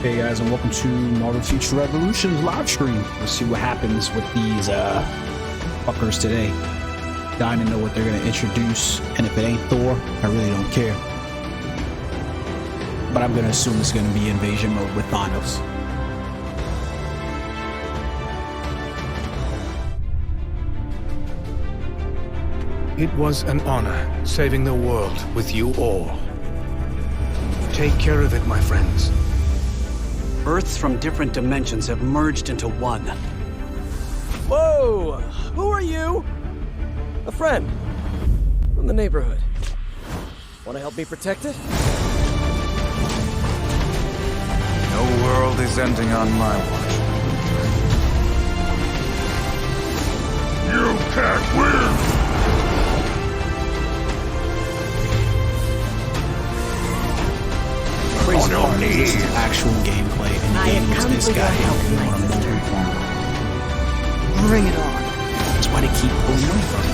Hey guys, and welcome to Marvel Future Revolution's live stream. Let's see what happens with these fuckers today. Dying to know what they're gonna introduce, and if it ain't Thor, I really don't care. But I'm gonna assume it's gonna be invasion mode with Thanos. It was an honor saving the world with you all. Take care of it, my friends. Earths from different dimensions have merged into one. Whoa! Who are you? A friend. From the neighborhood. Want to help me protect it? No world is ending on my watch. You can't win! Crazy part is this is actual gameplay, and the game is this goddamn good on a mobile phone. Bring it on. That's why they keep pulling away from it.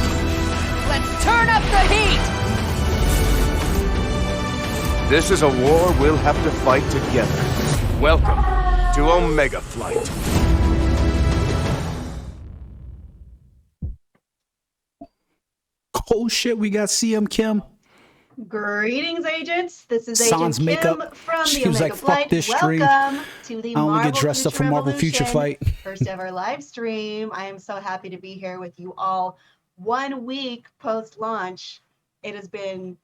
Let's turn up the heat! This is a war we'll have to fight together. Welcome to Omega Flight. Oh shit, we got CM Kim. Greetings, agents. This is Sans Agent Kim makeup. from She the was Omega like, fuck Flight. this stream. Welcome to the I only Marvel get dressed up for Marvel Future Revolution, Fight. first ever live stream. I am so happy to be here with you all. 1 week post-launch, it has been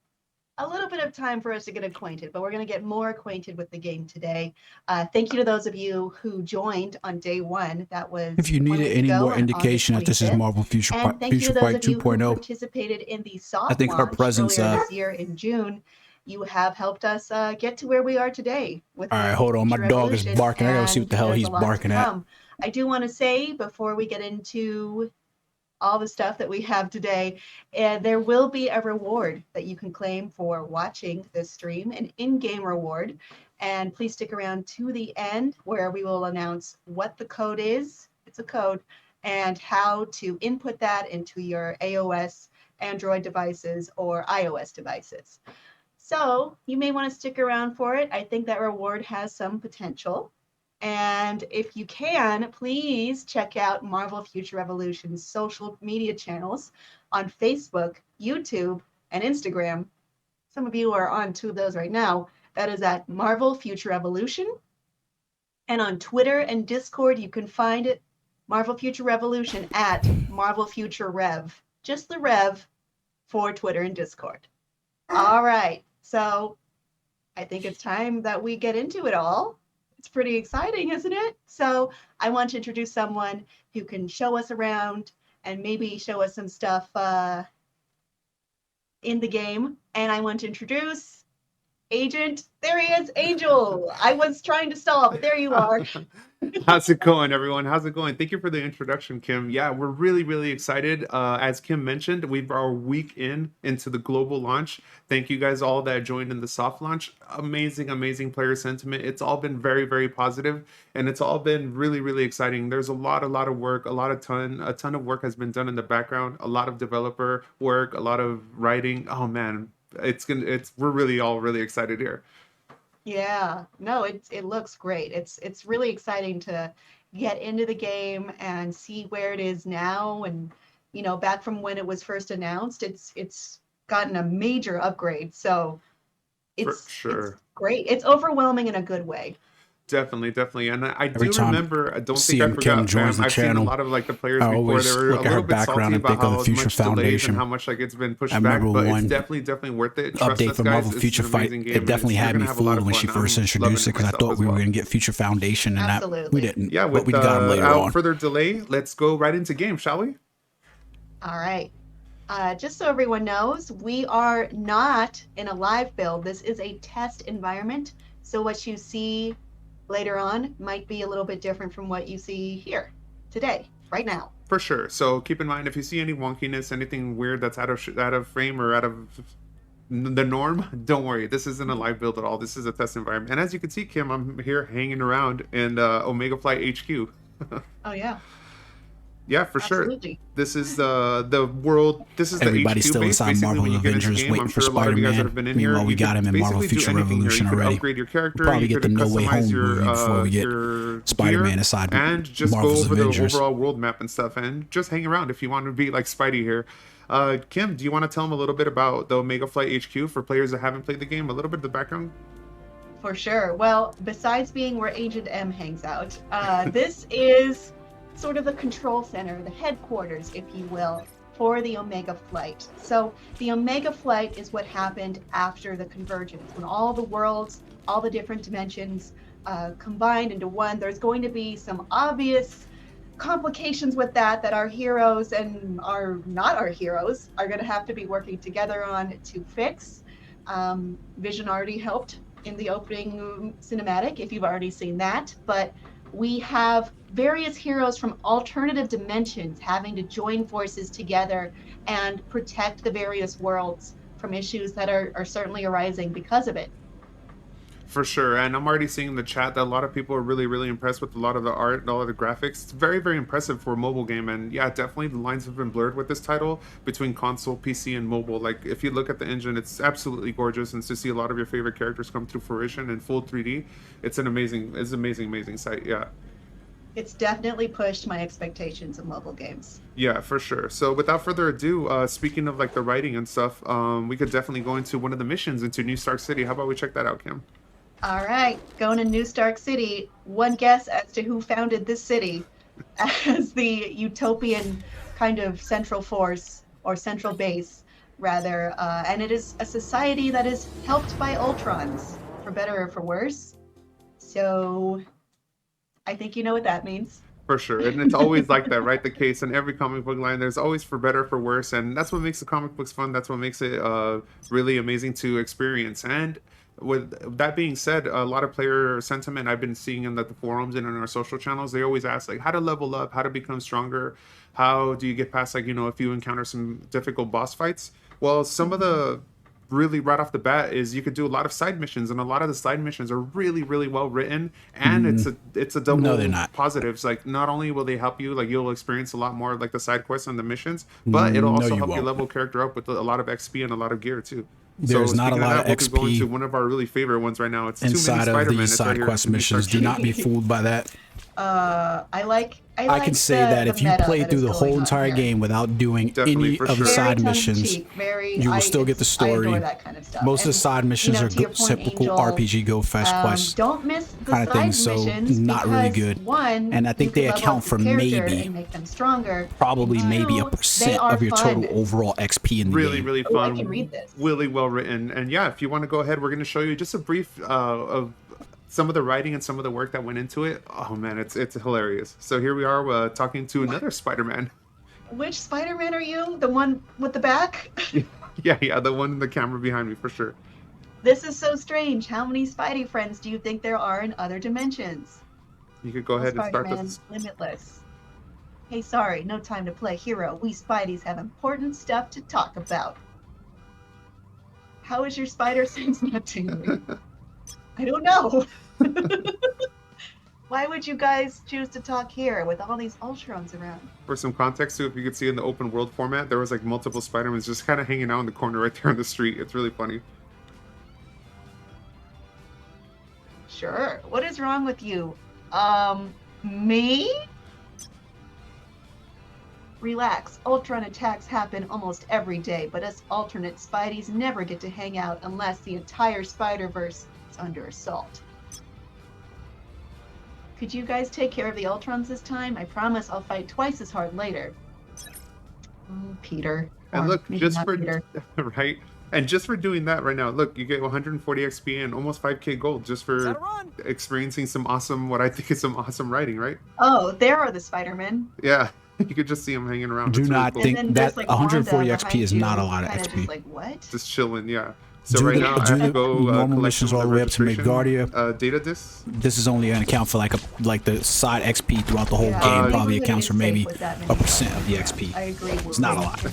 a little bit of time for us to get acquainted, but we're going to get more acquainted with the game today. Thank you to those of you who joined on day one. That was If you 1 needed week any ago more on indication that August this is 25th. Marvel Future And thank you to those Fight of you who 2.0. participated in the soft I think her launch presence, earlier this year in June. You have helped us get to where we are today. With All right, Marvel hold on. My Future dog is Revolution, barking. I gotta see what the hell there's he's a lot to barking at. come. I do want to say before we get into all the stuff that we have today, there will be a reward that you can claim for watching this stream, an in-game reward. And please stick around to the end where we will announce what the code is. It's a code, and how to input that into your iOS, Android devices, or iOS devices. So you may want to stick around for it. I think that reward has some potential. And if you can, please check out Marvel Future Revolution's social media channels on Facebook, YouTube, and Instagram. Some of you are on 2 of those right now. That is at Marvel Future Revolution. And on Twitter and Discord, you can find it, Marvel Future Revolution, at Marvel Future Rev. Just the Rev for Twitter and Discord. All right. So I think it's time that we get into it all. It's pretty exciting, isn't it? So I want to introduce someone who can show us around and maybe show us some stuff in the game. And I want to introduce Agent. There he is, Angel. I was trying to stall, but there you are. How's it going, everyone? How's it going? Thank you for the introduction, Kim. Yeah, we're really excited. As Kim mentioned, we're a week into the global launch. Thank you guys all that joined in the soft launch. Amazing player sentiment. It's all been very positive, and it's all been really exciting. There's a lot of work, a ton of work has been done in the background. A lot of developer work, a lot of writing. Oh man, we're really excited here. Yeah, no, it looks great. It's really exciting to get into the game and see where it is now. And back from when it was first announced, it's gotten a major upgrade. So it's great. It's overwhelming in a good way. Definitely, and I do Every time remember. I don't think I CM Kim forgot. joins the I've seen a channel, lot of like the players I before. always They were a look at her little bit salty background and about think of how the Future much delays Foundation. and how much like it's been pushed I back. remember But one it's definitely worth it. Trust update us, for guys. Marvel It's Future an Fight. amazing game, It and definitely you're had gonna me have a lot fooled of when she fun. first I'm introduced it, because I loving thought myself we as were well. going to get Future Foundation, and that we Absolutely. didn't. Yeah, But we got them later without on. further delay, let's go right into game, shall we? All right. Just so everyone knows, we are not in a live build. This is a test environment. So what you see later on might be a little bit different from what you see here today, right now. For sure. So keep in mind, if you see any wonkiness, anything weird that's out of frame or out of the norm, don't worry. This isn't a live build at all. This is a test environment. And as you can see, Kim, I'm here hanging around in Omega Flight HQ. Oh yeah. Yeah, for sure. Absolutely. This is the world. This is Everybody's the HQ still base. inside Basically, Marvel when you get into Avengers the game, waiting I'm for sure a lot of you guys that Spider-Man. have been in Meanwhile, here, we you got could him in Marvel basically do Future anything here. Revolution You could already. upgrade your character. We'll probably You get could the No Way customize Home your movie before we get your Spider-Man gear, inside and just Marvel's go over Avengers. the overall world map and stuff, and just hang around if you want to be like Spidey here. Kim, do you want to tell them a little bit about the Omega Flight HQ for players that haven't played the game? A little bit of the background. For sure. Well, besides being where Agent M hangs out, this is sort of the control center, the headquarters, if you will, for the Omega Flight. So the Omega Flight is what happened after the convergence, when all the worlds, all the different dimensions combined into one. There's going to be some obvious complications with that our heroes and our not our heroes are going to have to be working together on to fix. Vision already helped in the opening cinematic, if you've already seen that, but we have various heroes from alternative dimensions having to join forces together and protect the various worlds from issues that are certainly arising because of it. For sure, and I'm already seeing in the chat that a lot of people are really, really impressed with a lot of the art and all of the graphics. It's very, very impressive for a mobile game, and yeah, definitely the lines have been blurred with this title between console, PC, and mobile. Like, if you look at the engine, it's absolutely gorgeous, and to see a lot of your favorite characters come to fruition in full 3D, it's an amazing sight, yeah. It's definitely pushed my expectations of mobile games. Yeah, for sure. So without further ado, speaking of like the writing and stuff, we could definitely go into one of the missions into New Stark City. How about we check that out, Kim? All right, going to New Stark City. One guess as to who founded this city as the utopian kind of central force, or central base, rather. And it is a society that is helped by Ultrons, for better or for worse. So I think you know what that means. For sure, and it's always like that, right? The case in every comic book line, there's always for better, for worse, and that's what makes the comic books fun. That's what makes it really amazing to experience. And with that being said, a lot of player sentiment I've been seeing in the forums and in our social channels, they always ask like how to level up, how to become stronger, how do you get past like, you know, if you encounter some difficult boss fights. Well, some of the really right off the bat is you could do a lot of side missions, and a lot of the side missions are really, really well written, and it's a double No, they're not. positives. Like, not only will they help you, like you'll experience a lot more like the side quests and the missions, but it'll also help you level character up with a lot of XP and a lot I too. There's not a lot of we could go into XP one of our really favorite ones right now. It's inside too many of Spider-Man. these It's right side here. quest It's New missions. Stark Do City. not be fooled by that. I can say that if you play through the whole entire game without doing Definitely, any for of the sure. side missions, you will still get the story. That kind of stuff. Most of the side missions are to your point, typical Angel, RPG go fast quests Don't miss the kind of thing, side so missions not really because, good. One, And I think you they can level account up for your character maybe, and make them stronger. probably And maybe two, a they % are of your fun. total overall XP in the Really, game. really Oh, I fun. can read this. Really well written. And yeah, if you want to go ahead, we're going to show you just a brief of some of the writing and some of the work that went into it. Oh man, it's hilarious. So here we are talking to another Spider-Man. Which Spider-Man are you? The one with the back? Yeah, the one in the camera behind me for sure. This is so strange. How many Spidey friends do you think there are in other dimensions? You could go ahead and start Spider-Man, this. Limitless. Hey, sorry, no time to play hero. We Spideys have important stuff to talk about. How is your spider sense not tingling? I don't know. Why would you guys choose to talk here with all these Ultrons around? For some context too, if you could see in the open world format, there was like multiple Spider-Mans just kind of hanging out in the corner right there on the street. It's really funny. Sure. What is wrong with you? Me? Relax. Ultron attacks happen almost every day, but us alternate Spideys never get to hang out unless the entire Spider-Verse is under assault. Could you guys take care of the Ultrons this time? I promise I'll fight twice as hard later. Peter. And Or look, maybe just not for Peter. right, and just for doing that right now, look, you get 140 XP and almost 5k gold just for experiencing some awesome, what I think is some awesome writing, right? Oh, there are the Spider-Men. Yeah, you could just see them hanging around. Do It's really not cool. think And then that there's, like, 140 Wanda XP is behind not a you, lot of kinda XP. Just like, what? Just chilling, yeah. So Do right the- now, I do have to the go normal collect missions some all of the way up to registration, Midgardia. data discs. This is only going to count for like the side XP throughout the whole Yeah, game. we Probably really accounts for safe maybe with that a many. % of the XP. I agree. It's not a lot.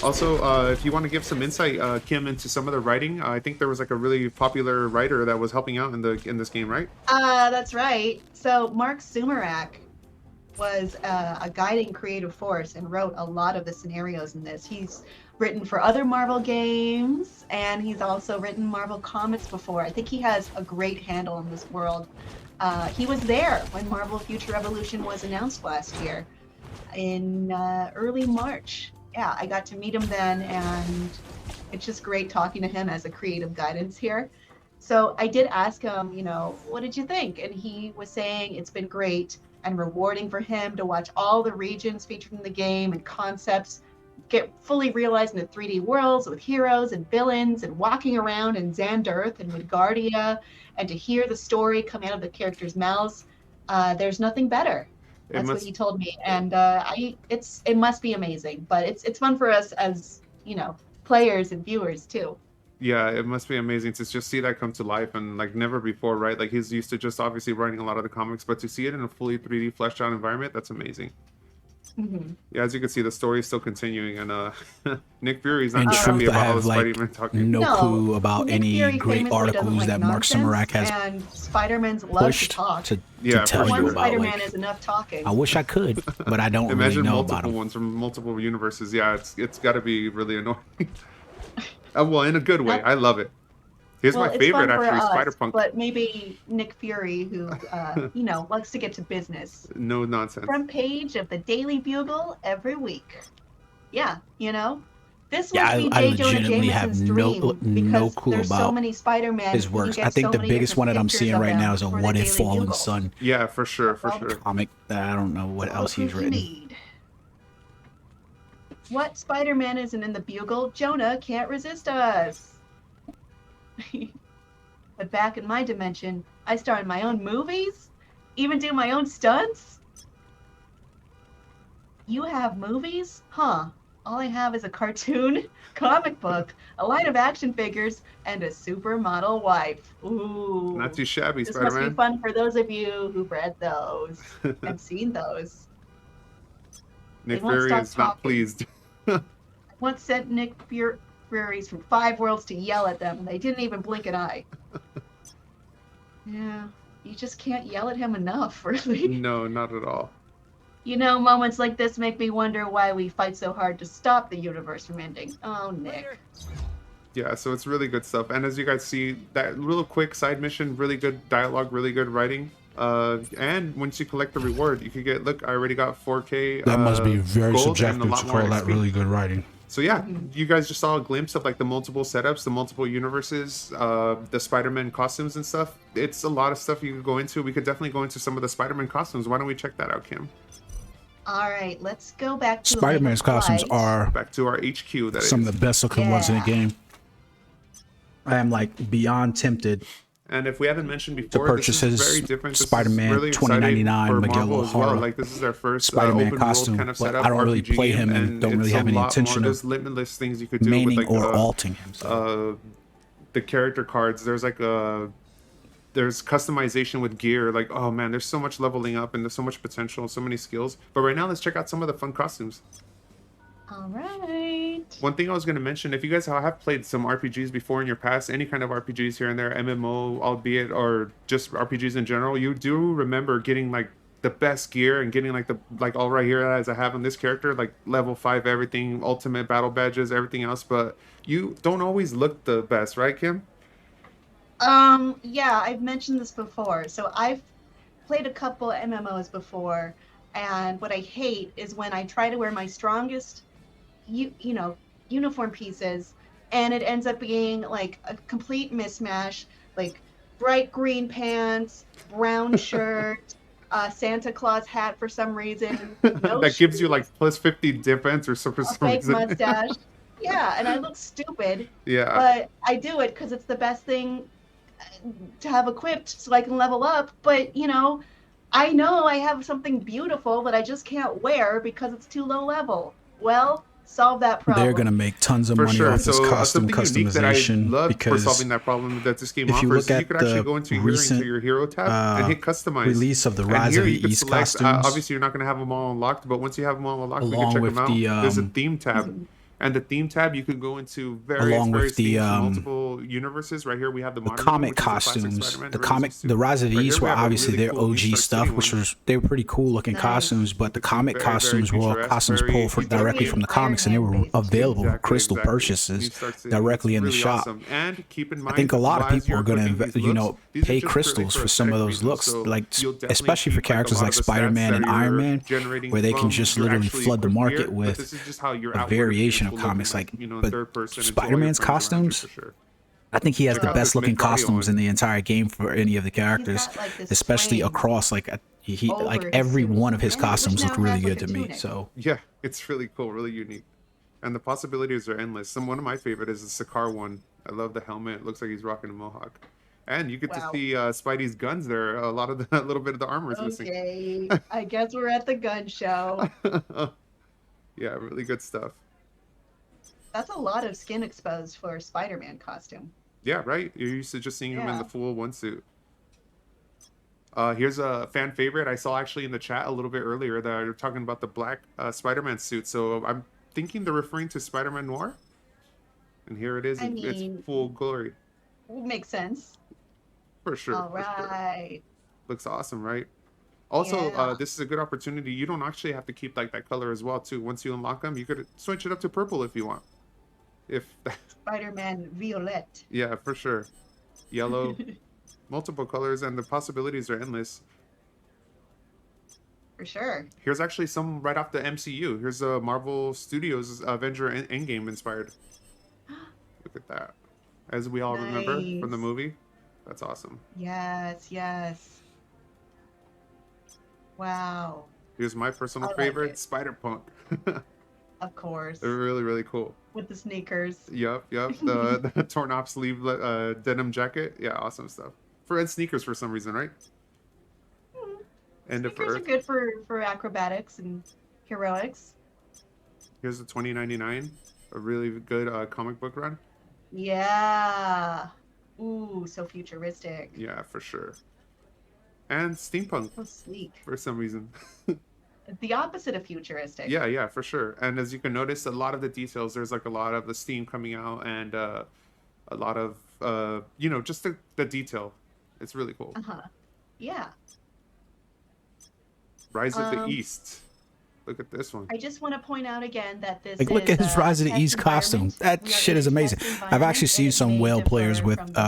Also, if you want to give some insight, Kim, into some of the writing, I think there was like a really popular writer that was helping out in this game, right? That's right. So Mark Zumarak was a guiding creative force and wrote a lot of the scenarios in this. He's written for other Marvel games, and he's also written Marvel comics before. I think he has a great handle on this world. He was there when Marvel Future Revolution was announced last year in early March. Yeah, I got to meet him then, and it's just great talking to him as a creative guidance here. So I did ask him, you know, what did you think? And he was saying it's been great and rewarding for him to watch all the regions featured in the game and concepts get fully realized in the 3D worlds with heroes and villains and walking around in Xanderth and Midgardia, and to hear the story come out of the characters' mouths. There's nothing better. That's what he told me, and it must be amazing. But it's fun for us as, you know, players and viewers too. Yeah, it must be amazing to just see that come to life, and like never before, right? Like he's used to just obviously writing a lot of the comics, but to see it in a fully 3D fleshed out environment, that's amazing. Mm-hmm. Yeah, as you can see, the story is still continuing, and Nick Fury's not In just truth, happy I about all have the like Spider-Man talking. no clue about Nick any Fury great famously doesn't articles like that Mark nonsense, Zumarak has and Spider-Man's love to pushed talk. to Yeah, tell for One you about. Spider-Man Like, is enough talking. I wish I could, but I don't Imagine really know about multiple him. ones from multiple universes. Yeah, it's got to be really annoying. Well, in a good way. I love it. Here's my it's favorite, fun for actually, us, Spider-Punk. but maybe Nick Fury, who you know, likes to get to business. No nonsense. Front page of the Daily Bugle every week. Yeah, you know, this Yeah, must be I J. Jonah legitimately have Jameson's no dream because clue there's so about many Spider-Man. his and you works. get I think so the many biggest different one that I'm pictures seeing of right them now is a for the What If Daily Fallen Bugle. Sun Yeah, for sure, for All the sure. comic that I don't know what All else the he's proof you written. need. What Spider-Man isn't in the Bugle? Jonah can't resist us. But back in my dimension, I star in my own movies? Even do my own stunts? You have movies? Huh. All I have is a cartoon, comic book, a line of action figures, and a supermodel wife. Ooh. Not too shabby, This must be Spider-Man. fun for those of you who've read those and seen those. Nick won't Fury stop is not talking. pleased. I once sent Nick Furies from 5 worlds to yell at them, and they didn't even blink an eye. Yeah, you just can't yell at him enough, really. No, not at all. You know, moments like this make me wonder why we fight so hard to stop the universe from ending. Oh, Nick. Yeah, so it's really good stuff. And as you guys see, that little quick side mission, really good dialogue, really good writing. And once you collect the reward, you could get, look, I already got 4K That must be very gold and a subjective lot to more call that XP. really good writing. So yeah, you guys just saw a glimpse of like the multiple setups, the multiple universes, the Spider-Man costumes and stuff. It's a lot of stuff you could go into. We could definitely go into some of the Spider-Man costumes. Why don't we check that out, Kim? All right, let's go back to Spider-Man's costumes are Back to our HQ. That some is. of the best looking ones in the Yeah. game. I am like beyond tempted And if we haven't mentioned before, purchase this is his very different. This is Spider-Man really exciting 2099 for Miguel Marvel as well. O'Hara Like this is their first Spider-Man open costume, world kind of but setup. I don't really RPG play him game, and don't really it's have a any lot intention more, of there's limitless things you could do maining with like or alting him. So. the character cards. There's like there's customization with gear. Like, oh man, there's so much leveling up and there's so much potential, so many skills. But right now, let's check out some of the fun costumes. All right. One thing I was going to mention, if you guys have played some RPGs before in your past, any kind of RPGs here and there, MMO, albeit, or just RPGs in general, you do remember getting like the best gear and getting like all right here as I have on this character, like level 5 everything, ultimate battle badges, everything else, but you don't always look the best, right, Kim? Yeah, I've mentioned this before. So I've played a couple MMOs before, and what I hate is when I try to wear my strongest you know, uniform pieces, and it ends up being like a complete mismatch, like bright green pants, brown shirt, Santa Claus hat for some reason, no That gives you shoes, like plus 50 defense or so for a some fake reason. mustache. Yeah, and I look stupid, Yeah. but I do it because it's the best thing to have equipped so I can level up. But, you know I have something beautiful that I just can't wear because it's too low level. Well, solve that problem. They're gonna make tons of For money sure. off this So costume something unique that I customization love for because solving that problem that this game if you offers, look you at could actually the go into recent, your hero tab and hit customize. release of the And Rise here of you the could East select, costumes, obviously you're not going to have them all unlocked, but once you have them all unlocked, we can along check with them out. the There's a theme tab. And the theme tab, you can go into various Along with the themes, multiple universes. Right here, we have the modern comic one, which is the classic costumes, Spider-Man, the really comic, suit. the Rise of the Right here, East we were have a obviously really their cool New OG Stark stuff, City which one. was they were pretty cool looking Nice. costumes. But the It's comic very, very costumes were all futuresque, costumes very pulled directly futuristic. from the comics, and they Iron were Man based. available for Exactly, crystal exactly. New purchases Stark City. directly It's in the really shop. awesome. And keep in I mind, think a lot of while people are you're going clicking to, these looks, these are pay just crystals purely for some of aesthetic those reasons. looks, So like you'll definitely especially for keep, like, a characters lot like of the stats Spider-Man that and Iron you're Man, generating where they can from just your literally actually flood the equipped market gear, but with this is just how your a outward variation appearance of will look comics. in, Like, you know, in but third person and to all your Spider-Man's friends around you for costumes, sure. I think he has Check the out this best looking Myth Guardian costumes in one. the entire game for any of the He's characters, got like this especially frame across like he over like his every suit, one of his and which costumes looked now really has like good a to me. tunic. So Yeah, it's really cool, really unique. And the possibilities are endless. One of my favorite is the Sakaar one. I love the helmet. It looks like he's rocking a mohawk. And you get to Wow. see Spidey's guns there. A lot of the, a little bit of the armor is missing. Okay, I guess we're at the gun show. Yeah, really good stuff. That's a lot of skin exposed for a Spider-Man costume. Yeah, right? You're used to just seeing him in the Yeah. full one suit. Here's a fan favorite I saw actually in the chat a little bit earlier that you're talking about the black Spider-Man suit. So I'm thinking they're referring to Spider-Man Noir. And here it is. I mean, it's full glory. makes sense. For sure. All for sure. right. Looks awesome, right? Also, Yeah. this is a good opportunity. You don't actually have to keep like that color as well, too. Once you unlock them, you could switch it up to purple if you want. If Spider-Man Violet. yeah, for sure. Yellow, multiple colors, and the possibilities are endless. For sure. Here's actually some right off the MCU. Here's Marvel Studios Avenger Endgame inspired. Look at that. As we all remember from the Nice. movie. That's awesome. Yes, yes. Wow. Here's my personal I like favorite, it. Spider-Punk. Of course. They're really, really cool. With the sneakers. Yup. The torn off sleeve denim jacket. Yeah, awesome stuff. For Ed sneakers for some reason, right? End of Sneakers are Earth. good for acrobatics and heroics. Here's the 2099. A really good comic book run. Yeah. Ooh, so futuristic. Yeah, for sure. And steampunk So sleek. for some reason. The opposite of futuristic. Yeah, for sure. And as you can notice, a lot of the details, there's like a lot of the steam coming out and a lot of, just the detail. It's really cool. Uh-huh. Yeah. Rise of the Um, East. Look at this one. I just want to point out again that this like, look is at his a Rise of the test East costume. environment. That We are shit in is a amazing. test I've environment, actually and seen it some may whale players differ with from the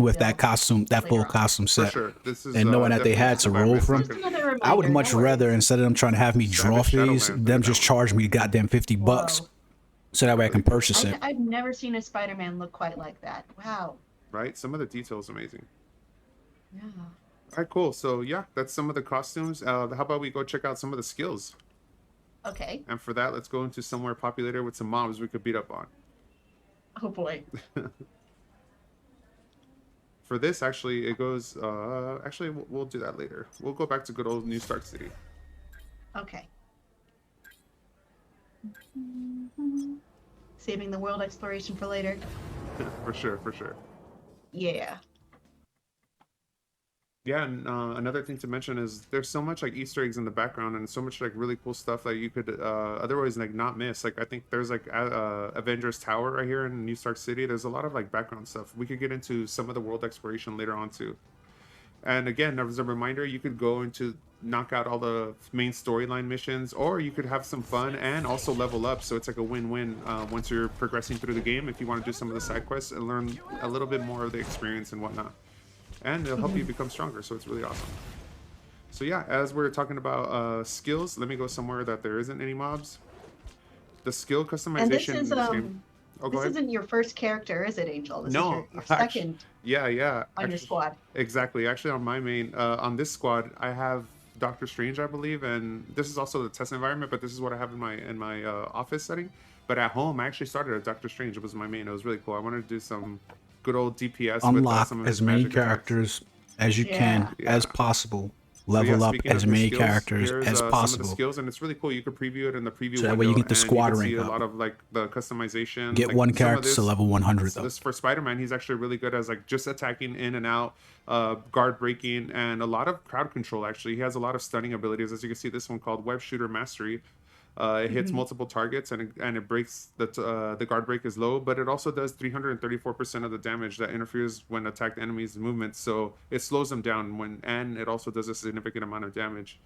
live that build costume, that full later on. costume For set. sure. This is And knowing that they definitely had to roll environment. from, It's not Just gonna- another I would reminder, much no rather, worries. instead of them trying to have me draw Savage these, Shadowlands, them look at just that charge me goddamn $50, Whoa. so that way I can purchase it. I've never seen a Spider-Man look quite like that. Wow. Right? Some of the details amazing. Yeah. All right, cool. So yeah, that's some of the costumes. How about we go check out some of the skills? Okay. And for that, let's go into somewhere populated with some mobs we could beat up on. Oh boy. For this, actually, it goes... actually, we'll do that later. We'll go back to good old New Stark City. Okay. Saving the world exploration for later. For sure, for sure. Yeah. Yeah, and another thing to mention is there's so much like Easter eggs in the background and so much like really cool stuff that you could otherwise like not miss. Like I think there's like Avengers Tower right here in New Stark City. There's a lot of like background stuff. We could get into some of the world exploration later on too. And again, as a reminder, you could go into knock out all the main storyline missions, or you could have some fun and also level up. So it's like a win-win once you're progressing through the game. If you want to do some of the side quests and learn a little bit more of the experience and whatnot. And it'll help you become stronger, so it's really awesome. So yeah, as we're talking about skills, let me go somewhere that there isn't any mobs. The skill customization And this in is this game. Oh, go this ahead. isn't your first character, is it, Angel? This No, is your actu- second Yeah. on your Actually- squad. Exactly. Actually, on my main, on this squad, I have Doctor Strange, I believe, and this is also the test environment. But this is what I have in my office setting. But at home, I actually started as Doctor Strange. It was my main. It was really cool. I wanted to do some good old DPS. Unlock with, some of as his many magic attacks. characters as you Yeah. can, Yeah. as possible. So, Level yeah, up speaking as of the many skills, characters here's, as some of the possible. skills, and it's really cool. You could preview it in the preview So that way you window, get the and squad can rank see a up. lot of like the customization. Get like, one some of character this- to level 100 though. This for Spider-Man, he's actually really good as like just attacking in and out, guard breaking, and a lot of crowd control. Actually, he has a lot of stunning abilities. As you can see, this one called Web Shooter Mastery. It hits multiple targets and it breaks the guard break is low, but it also does 334% of the damage that interferes when attacked enemies' movements. So it slows them down and it also does a significant amount of damage.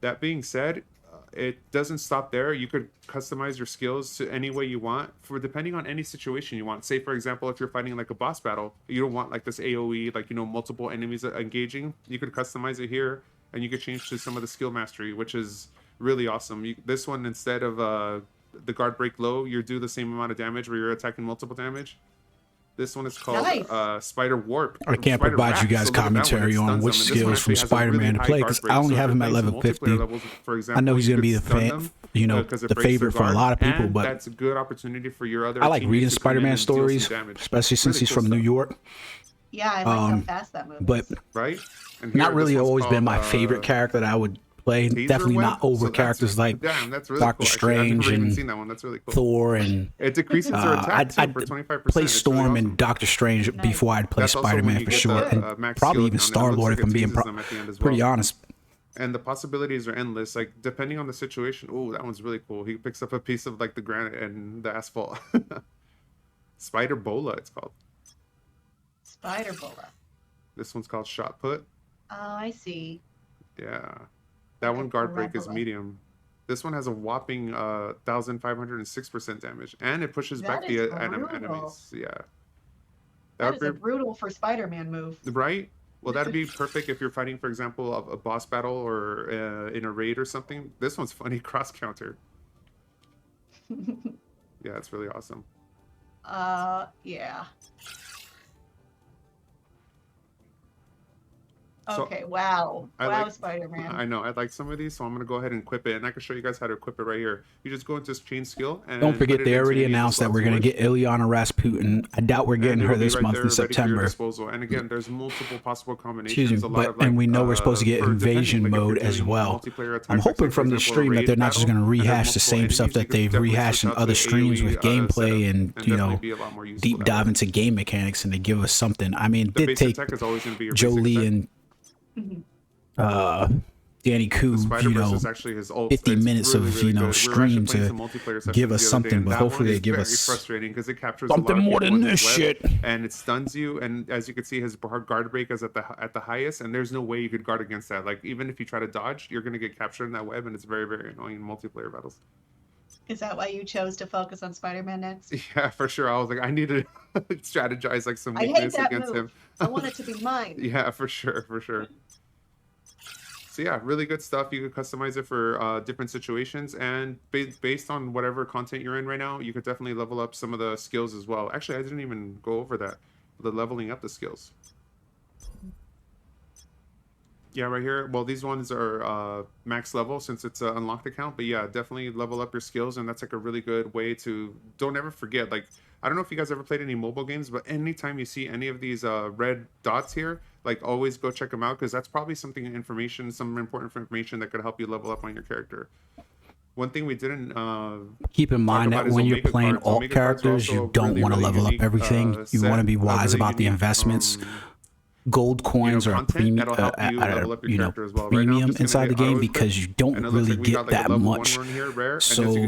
That being said, it doesn't stop there. You could customize your skills to any way you want for depending on any situation you want. Say, for example, if you're fighting like a boss battle, you don't want like this AoE, like, you know, multiple enemies engaging. You could customize it here, and you could change to some of the skill mastery, which is really awesome. This one, instead of the guard break low, you do the same amount of damage where you're attacking multiple damage. This one is called Spider Warp. I can't Spider provide you guys commentary on which skills from Spider-Man to play because I only have him at level 50. I know he's going to be the fan, you know, the favorite for a lot of people, but that's a good opportunity for your other. I like reading Spider-Man stories, especially since he's from New York. Yeah, I like how fast that moves. But right, not really always been my favorite character that I would play. Definitely not over characters like Doctor Strange and Thor, and it decreases their attack I'd for 25%. play Storm and Doctor Strange before I'd play Spider-Man for sure, and probably even Star-Lord if I'm being pretty honest. And the possibilities are endless, like depending on the situation. Oh, that one's really cool. He picks up a piece of like the granite and the asphalt. Spider Bola, it's called. Spider Bola. This one's called Shot Put. Oh, I see. Yeah. That one guard break is medium. This one has a whopping 1,506% damage, and it pushes back the enemies. Yeah, that is a brutal for Spider-Man move. Right? Well, that'd be perfect if you're fighting, for example, a boss battle or in a raid or something. This one's funny cross counter. Yeah, it's really awesome. Yeah. So, okay, wow. Wow, Spider-Man. I know. I like some of these, so I'm going to go ahead and equip it. And I can show you guys how to equip it right here. You just go into chain skill. And don't forget, they already announced that we're going to get Ilyana Rasputin. I doubt we're getting her this month in September. And again, there's multiple possible combinations. Excuse me, and we know we're supposed to get invasion mode as well. I'm hoping from the stream that they're not just going to rehash the same stuff that they've rehashed in other streams with gameplay and, you know, deep dive into game mechanics, and they give us something. I mean, it did take Jolie and Danny Koo, you know, 50 minutes of, you know, stream to give us something, but hopefully they give us something more than this shit. And it stuns you, and as you can see, his guard break is at the highest, and there's no way you could guard against that. Like, even if you try to dodge, you're going to get captured in that web, and it's very, very annoying in multiplayer battles. Is that why you chose to focus on Spider-Man next? Yeah, for sure. I was like, I need to strategize like some weakness against him. I want it to be mine. Yeah, for sure, for sure. So yeah, really good stuff. You could customize it for different situations, and based on whatever content you're in right now, you could definitely level up some of the skills as well. Actually, I didn't even go over that, the leveling up the skills. Yeah, right here. Well, these ones are max level since it's an unlocked account, but yeah, definitely level up your skills, and that's like a really good way to, don't ever forget, like, I don't know if you guys ever played any mobile games, but anytime you see any of these red dots here, like, always go check them out, because that's probably some important information that could help you level up on your character. One thing we didn't keep in mind that when you're playing alt characters, you don't want to level up everything. You want to be wise about the investments. Gold coins are premium inside the game because you don't really get that much. So you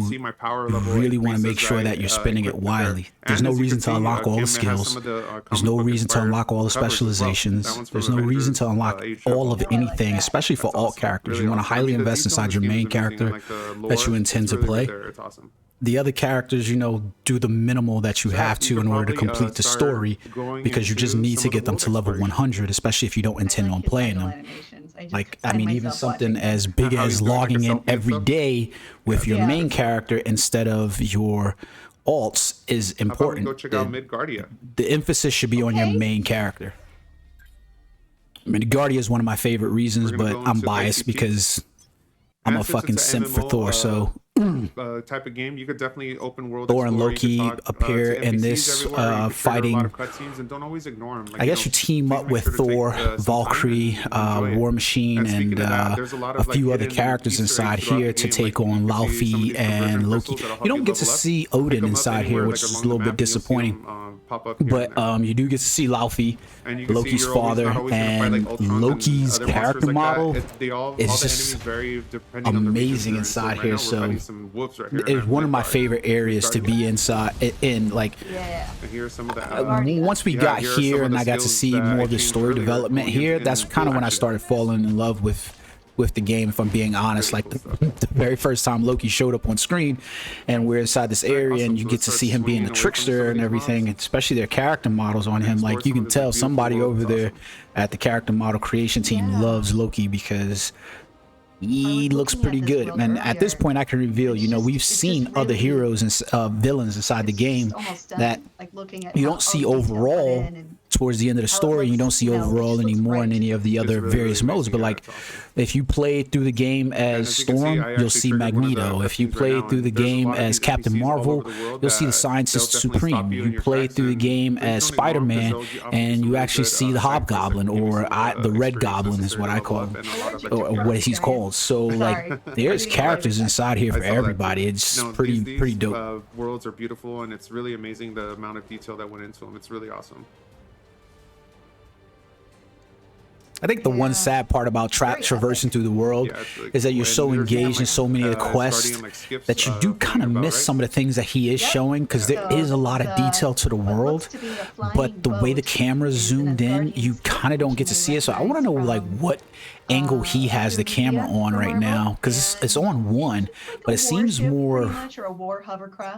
really want to make sure that you're spending it wisely. There's no reason to unlock all the skills. There's no reason to unlock all the specializations. There's no reason to unlock all of anything, especially for alt characters. You want to highly invest inside your main character that you intend to play. The other characters, you know, do the minimal that you have to in order to complete the story, because you just need to get them to level 100, especially if you don't intend on playing them. Like, I mean, even something as big as logging in every day with your main character instead of your alts is important. The emphasis should be on your main character. I mean, Guardia is one of my favorite reasons, but I'm biased because I'm a fucking simp for Thor, so... type of game, you could definitely open world. Thor and Loki appear in this fighting. And don't always ignore them. Like, I guess you team up with Thor, Valkyrie, War Machine, and a few other characters inside here to take on Laufey and Loki. You don't get to see Odin inside here, which is a little bit disappointing. But you do get to see Laufey, Loki's father, and Loki's character model is just amazing inside here. So some wolves right here. It's one of my favorite areas to be inside. Like, Yeah. And here's some of the once we got here and I got to see more of the story development here, that's kind of when I started falling in love with the game, if I'm being honest. Like the very first time Loki showed up on screen and we're inside this area and you get to see him being a trickster and everything, especially their character models on him. Like, you can tell somebody over there at the character model creation team loves Loki because he looks pretty good. And at this point I can reveal, you know, we've seen other heroes and villains inside the game that you don't see overall towards the end of the story. You don't see overall anymore in any of the other various modes, but like if you play through the game as Storm, you'll see Magneto. If you play through the game as Captain Marvel, you'll see the Scientist Supreme. You play through the game as Spider-Man and you actually see the Hobgoblin, or the Red Goblin is what I call him, or what he's called. So like there's characters inside here for everybody. It's pretty dope. Worlds are beautiful, and it's really amazing the amount of detail that went into them. It's really awesome. I think the one sad part about traversing through the world is that you're so engaged in so many of the quests that you do kind of miss some of the things that he is showing, because there is a lot of detail to the world, but the way the camera's zoomed in, you kind of don't get to see it. So I want to know like what angle he has the camera on right now, because it's on one, but it seems more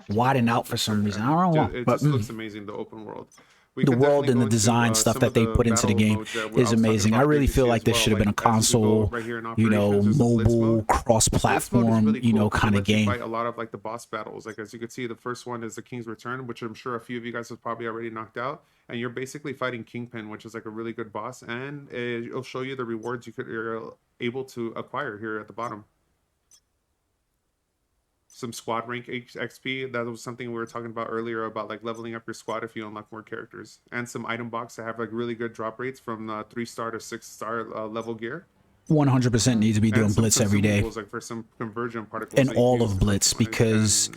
widened out for some reason. I don't know, it but just looks amazing, the open world. The world and the design stuff that they put into the game is amazing. I really feel like this should have been a console, you know, mobile, cross-platform, you know, kind of game. Fight a lot of like the boss battles. Like as you can see, the first one is the King's Return, which I'm sure a few of you guys have probably already knocked out. And you're basically fighting Kingpin, which is like a really good boss, and it'll show you the rewards you're able to acquire here at the bottom. Some squad rank XP. That was something we were talking about earlier about like leveling up your squad if you unlock more characters, and some item box that have like really good drop rates from 3-star to 6-star level gear. 100% need to be doing Blitz every day, like for some conversion particles, and all of Blitz, because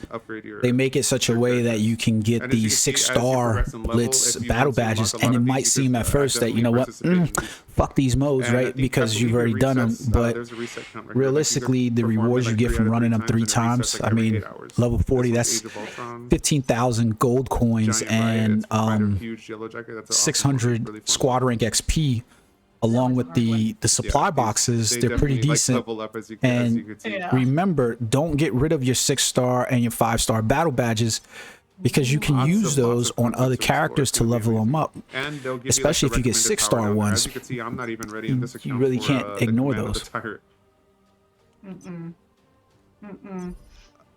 they make it such a way that you can get these 6-star Blitz battle badges, and it might seem at first that, you know what, fuck these modes, right, because you've already done them, but realistically the rewards you get from running them 3 times, I mean, level 40, that's 15,000 gold coins and 600 squad rank XP. Along with the supply boxes, they're pretty decent. And remember, don't get rid of your 6-star and your 5-star battle badges, because you can use those on other characters to level them up, especially if you get 6-star ones. You really can't ignore those.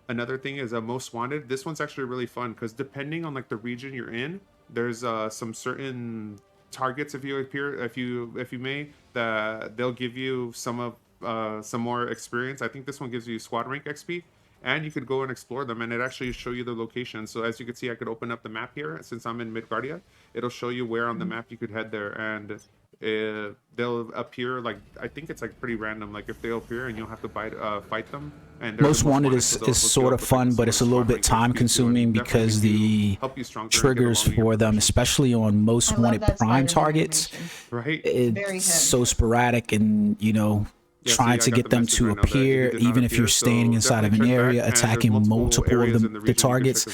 Another thing is Most Wanted. This one's actually really fun because depending on like the region you're in, there's some certain targets, if you may, that they'll give you some more experience. I think this one gives you squad rank XP, and you could go and explore them, and it actually show you the location. So as you can see, I could open up the map here. Since I'm in Midgardia, it'll show you where on the map you could head there, and they'll appear like, I think it's like pretty random, like if they'll appear and you'll have to fight them. And Most Wanted is sort of fun, but it's a little bit time consuming because the triggers for them, especially on Most Wanted Prime targets, right, it's so sporadic, and you know, trying to get them to appear, even if you're standing inside of an area attacking multiple of the targets.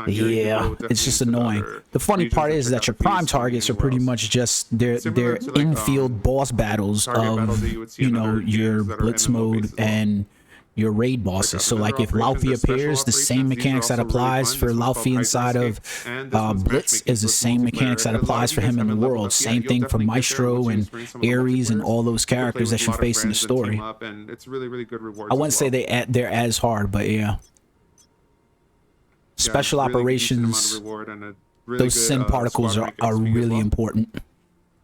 Yeah, it's just annoying. The funny part is that your prime targets are pretty much just they're infield boss battles of, you know, your blitz mode and your raid bosses. So like if Laufey appears, the same mechanics that applies for Laufey inside of Blitz is the same mechanics that applies for him in the world. Same thing for Maestro and Ares and all those characters that you face in the story. I wouldn't say they're as hard, but yeah. Special operations, those sin particles are really important.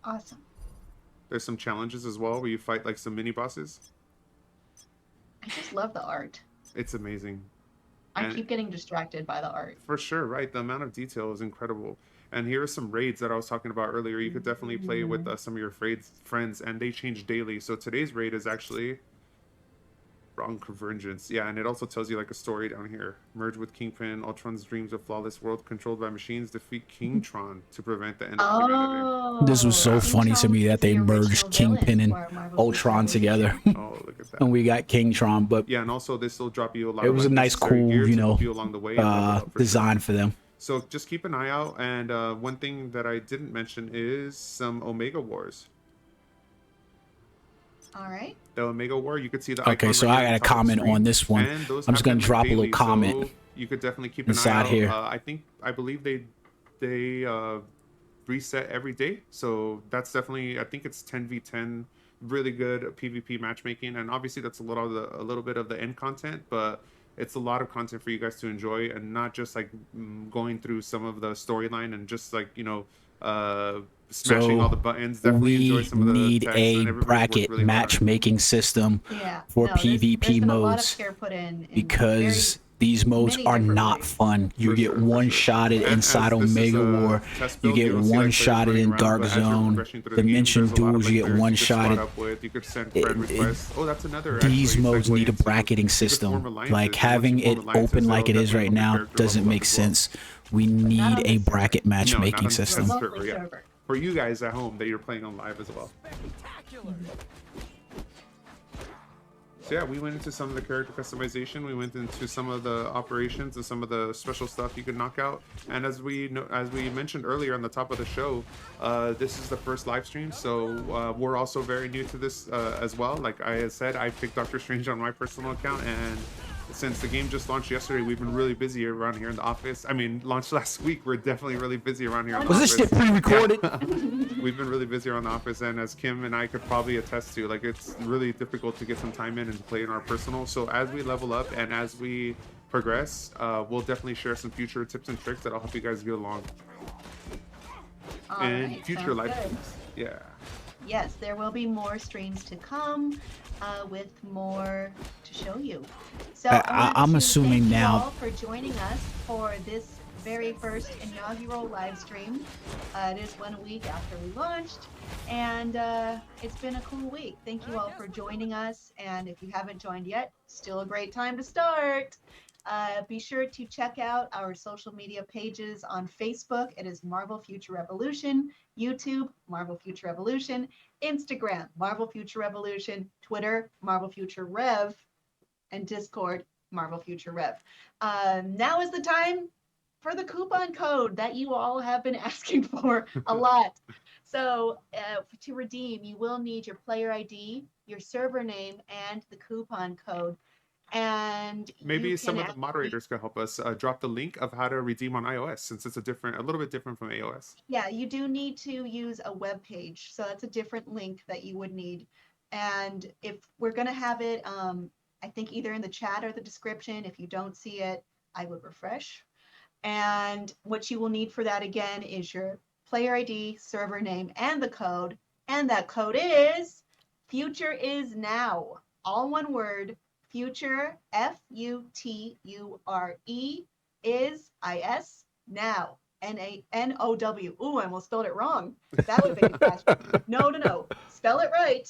Awesome. There's some challenges as well where you fight like some mini bosses. I just love the art. It's amazing. I keep getting distracted by the art. For sure, right? The amount of detail is incredible. And here are some raids that I was talking about earlier. You could definitely play with some of your friends, and they change daily. So today's raid is actually Wrong convergence. Yeah, and it also tells you like a story down here. Merge with Kingpin. Ultron's dreams of flawless world controlled by machines. Defeat Kingtron to prevent the end of humanity. Oh, This was so funny to me Kingtron that is they the merged original Kingpin villain and for our Marvel Ultron Future together. Oh, look at that. And we got Kingtron, but Yeah, and also this will drop you a lot it of was a like, nice, necessary cool, gear you to know, help you along the way and level up for design sure. for them. So just keep an eye out. And one thing that I didn't mention is some Omega Wars. All right. The Omega War, you could see the Okay, icon so right I here got a top of the comment screen. on this one. And those I'm just gonna happen, drop a daily, little comment so you could definitely keep an eye inside out. here. I believe they reset every day, so that's definitely, I think it's 10v10, really good PvP matchmaking, and obviously that's a little bit of the end content, but it's a lot of content for you guys to enjoy, and not just like going through some of the storyline and just like, you know, smashing all the buttons. Definitely enjoy some of the need text, a and everybody worked bracket really hard on it. matchmaking system Yeah. for no, there's PvP been a lot of modes, care put in because these modes many are different not ways. fun. You For get sure, for one sure. shotted And inside as this is Omega a War. test You build, get don't see, one like, players shotted running in around, Dark but as you're Zone, progressing through the game, Dimension there's a lot of, Duels. like, You get players one you could squad shotted. up with. You could send friend requests. Oh, that's another. These actually modes segue need a into- bracketing you could system. form alliances, Like and once having you form it alliances, open like it it'll is right definitely help now your character doesn't level up make as well. sense. We not need on a this server. bracket No, not matchmaking on this system. server, Mostly yeah. server. For you guys at home that you're playing on live as well. So yeah, we went into some of the character customization. We went into some of the operations and some of the special stuff you can knock out. And as we mentioned earlier on the top of the show, this is the first live stream, so we're also very new to this as well. Like I had said, I picked Doctor Strange on my personal account, and since the game just launched yesterday, we've been really busy around here in the office. I mean, launched last week. We're definitely really busy around here in the Was office. this shit pre-recorded? We've been really busy around the office, and as Kim and I could probably attest to, like, it's really difficult to get some time in and play in our personal. So as we level up and as we progress, we'll definitely share some future tips and tricks that'll help you guys get along. All And right, future sounds live good. streams. Yeah. Yes, there will be more streams to come with more to show you. So I'm assuming thank now- you all for joining us for this very first inaugural live stream. It is 1 week after we launched, and it's been a cool week. Thank you all for joining us, and if you haven't joined yet, still a great time to start. Be sure to check out our social media pages on Facebook. It is Marvel Future Revolution. YouTube, Marvel Future Revolution. Instagram, Marvel Future Revolution. Twitter, Marvel Future Rev. And Discord, Marvel Future Rev. Now is the time for the coupon code that you all have been asking for a lot. So to redeem, you will need your player ID, your server name, and the coupon code. And Maybe you some can of the actually- moderators could help us drop the link of how to redeem on iOS, since it's a little bit different from iOS. Yeah, you do need to use a web page. So that's a different link that you would need. And if we're going to have it, I think either in the chat or the description. If you don't see it, I would refresh. And what you will need for that again is your player ID, server name, and the code. And that code is Future is Now. All one word. Future, Future, is IS, now, NANOW. Ooh, I almost spelled it wrong. That would make it faster. No. Spell it right.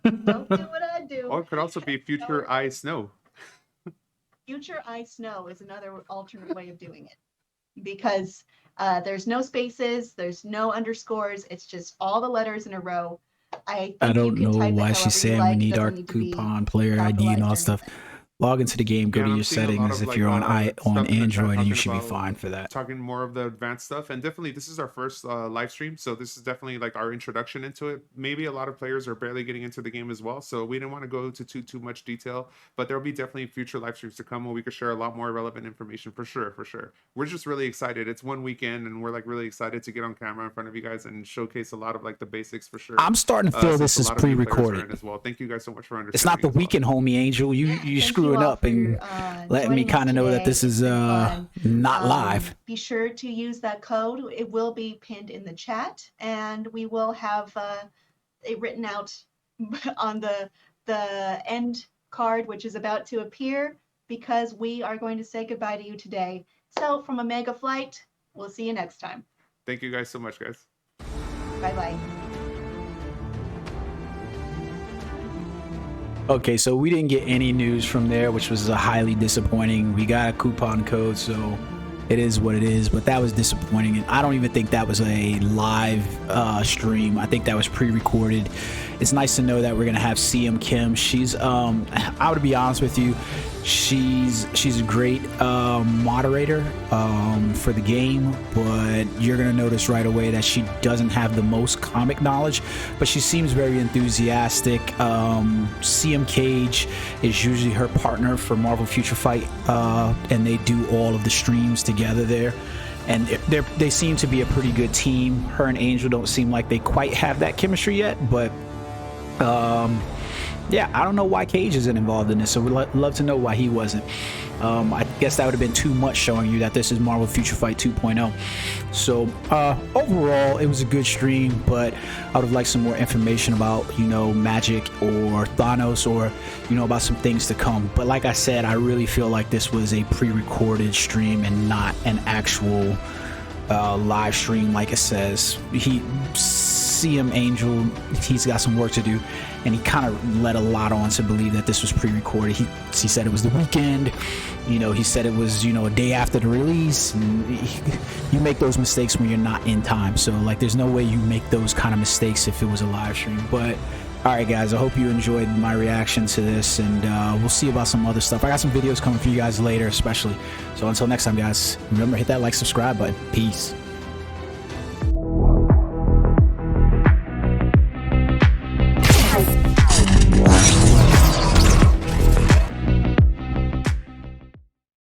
Don't do what I do. Or it could also be Future I Snow. Future I Snow is another alternate way of doing it, because there's no spaces, there's no underscores. It's just all the letters in a row. I don't know why she's saying we need our coupon, player ID, and all that stuff. Log into the game, go Yeah, to I'm your seeing a lot settings. of, If like, you're on stuff in the chat Android, you talking should be about fine for that. Talking more of the advanced stuff, and definitely this is our first live stream, so this is definitely like our introduction into it. Maybe a lot of players are barely getting into the game as well, so we didn't want to go to too much detail, but there'll be definitely future live streams to come where we could share a lot more relevant information for sure. We're just really excited. It's 1 weekend, and we're like really excited to get on camera in front of you guys and showcase a lot of like the basics for sure. I'm starting to feel Since this a is lot of new players are pre-recorded. in as well. Thank you guys so much for understanding. It's not the as well. weekend, homie Angel. You Thank screwing you all up for, and letting me joining us kind of know that today. this is It's been fun. not live. Be sure to use that code. It will be pinned in the chat, and we will have it written out on the end card, which is about to appear, because we are going to say goodbye to you today. So from Omega Flight, we'll see you next time. Thank you guys so much, guys. Bye-bye. Okay, so we didn't get any news from there, which was highly disappointing. We got a coupon code, so it is what it is, but that was disappointing. And I don't even think that was a live stream. I think that was pre-recorded. It's nice to know that we're gonna have CM Kim. She's I would be honest with you, she's a great moderator for the game, but you're gonna notice right away that she doesn't have the most comic knowledge, but she seems very enthusiastic. CM Cage is usually her partner for Marvel Future Fight, and they do all of the streams together there, and they seem to be a pretty good team. Her and Angel don't seem like they quite have that chemistry yet, but yeah, I don't know why Cage isn't involved in this, so we'd love to know why he wasn't. I guess that would have been too much showing you that this is Marvel Future Fight 2.0. So overall, it was a good stream, but I would have liked some more information about, you know, Magic or Thanos, or, you know, about some things to come. But like I said, I really feel like this was a pre-recorded stream and not an actual live stream. Like it says, CM Angel, he's got some work to do, and he kind of let a lot on to believe that this was pre-recorded. He said it was the weekend, you know, he said it was, you know, a day after the release, and you make those mistakes when you're not in time. So like, there's no way you make those kind of mistakes if it was a live stream. But all right, guys, I hope you enjoyed my reaction to this, and we'll see about some other stuff. I got some videos coming for you guys later, especially. So until next time, guys, remember, hit that like, subscribe button. Peace.